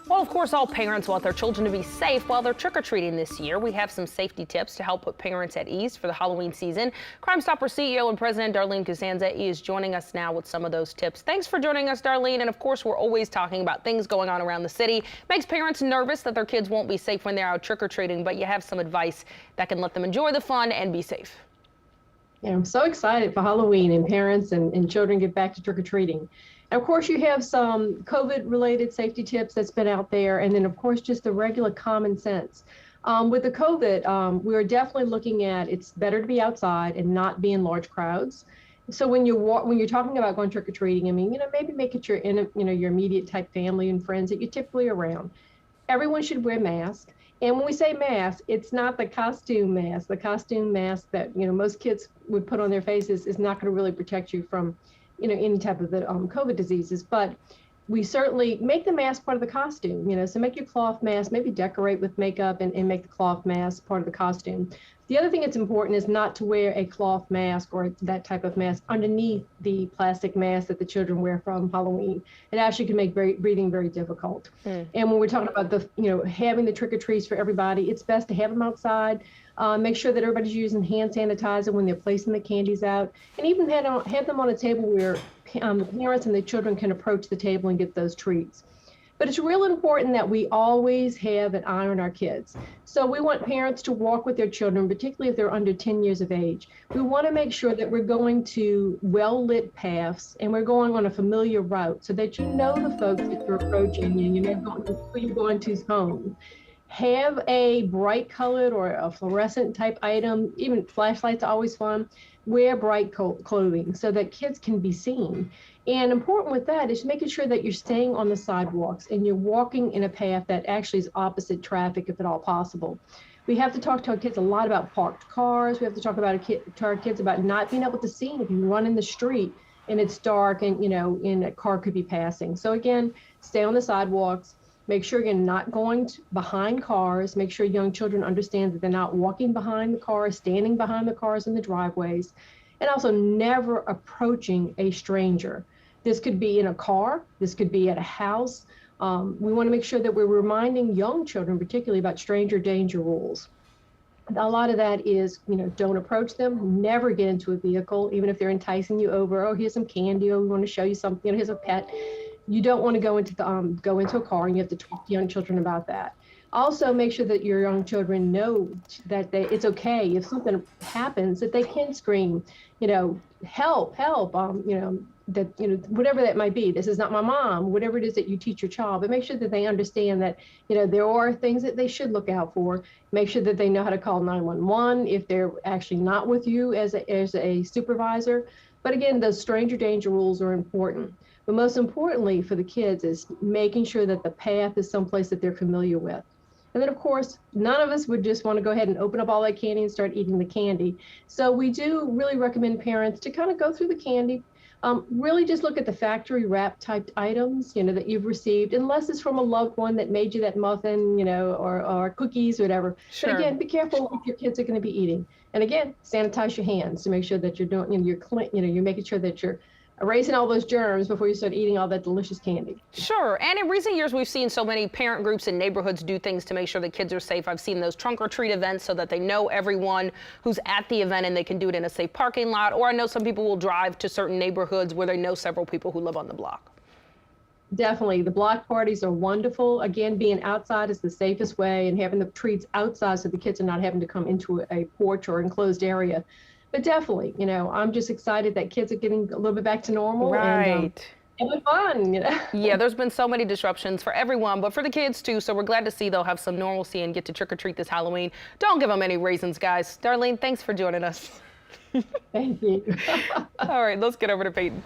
Well, of course, all parents want their children to be safe while they're trick-or-treating this year. We have some safety tips to help put parents at ease for the Halloween season. Crimestoppers CEO and President Darlene Cusanza is joining us now with some of those tips. Thanks for joining us, Darlene. And of course, we're always talking about things going on around the city. Makes parents nervous that their kids won't be safe when they're out trick-or-treating, but you have some advice that can let them enjoy the fun and be safe. Yeah, I'm so excited for Halloween and parents and children get back to trick-or-treating. And of course, you have some COVID-related safety tips that's been out there, and then of course, just the regular common sense. With the COVID, we're definitely looking at it's better to be outside and not be in large crowds. So when you're talking about going trick-or-treating, I mean, maybe make it your your immediate type family and friends that you're typically around. Everyone should wear masks. And when we say mask, it's not the costume mask. The costume mask that most kids would put on their faces is not going to really protect you from any type of the COVID diseases. But we certainly make the mask part of the costume. So make your cloth mask, maybe decorate with makeup and make the cloth mask part of the costume. The other thing that's important is not to wear a cloth mask or that type of mask underneath the plastic mask that the children wear from Halloween. It actually can make breathing very difficult. And when we're talking about having the trick-or-treats for everybody, it's best to have them outside. Make sure that everybody's using hand sanitizer when they're placing the candies out, and even have them on a table where the parents and the children can approach the table and get those treats. But it's real important that we always have an eye on our kids. So we want parents to walk with their children, particularly if they're under 10 years of age. We want to make sure that we're going to well-lit paths and we're going on a familiar route so that you know the folks that you're approaching and you're going to's home. Have a bright colored or a fluorescent type item, even flashlights are always fun. Wear bright clothing so that kids can be seen. And important with that is making sure that you're staying on the sidewalks and you're walking in a path that actually is opposite traffic if at all possible. We have to talk to our kids a lot about parked cars. We have to talk to our kids about not being able to see if you run in the street and it's dark and and a car could be passing. So again, stay on the sidewalks. Make sure you're not going behind cars. Make sure young children understand that they're not walking behind the cars, standing behind the cars in the driveways, and also never approaching a stranger. This could be in a car. This could be at a house. We want to make sure that we're reminding young children, particularly about stranger danger rules. A lot of that is, don't approach them, never get into a vehicle, even if they're enticing you over. Oh, here's some candy. Oh, we want to show you something. Here's a pet. You don't want to go into a car, and you have to talk to young children about that. Also, make sure that your young children know that it's okay if something happens, that they can scream, help, help, whatever that might be. This is not my mom, whatever it is that you teach your child, but make sure that they understand that, there are things that they should look out for. Make sure that they know how to call 911 if they're actually not with you as a supervisor. But again, those stranger danger rules are important. But most importantly for the kids is making sure that the path is someplace that they're familiar with. And then, of course, none of us would just want to go ahead and open up all that candy and start eating the candy. So we do really recommend parents to kind of go through the candy. Really just look at the factory wrap type items, that you've received, unless it's from a loved one that made you that muffin, or cookies, whatever. Sure. But again, be careful what your kids are going to be eating. And again, sanitize your hands to make sure that you're doing, you're making sure that you're erasing all those germs before you start eating all that delicious candy. Sure. And in recent years, we've seen so many parent groups and neighborhoods do things to make sure the kids are safe. I've seen those trunk or treat events so that they know everyone who's at the event and they can do it in a safe parking lot. Or I know some people will drive to certain neighborhoods where they know several people who live on the block. Definitely. The block parties are wonderful. Again, being outside is the safest way, and having the treats outside so the kids are not having to come into a porch or enclosed area. But definitely, I'm just excited that kids are getting a little bit back to normal. Right. And having fun, Yeah, there's been so many disruptions for everyone, but for the kids too. So we're glad to see they'll have some normalcy and get to trick or treat this Halloween. Don't give them any raisins, guys. Darlene, thanks for joining us. Thank you. All right, let's get over to Peyton.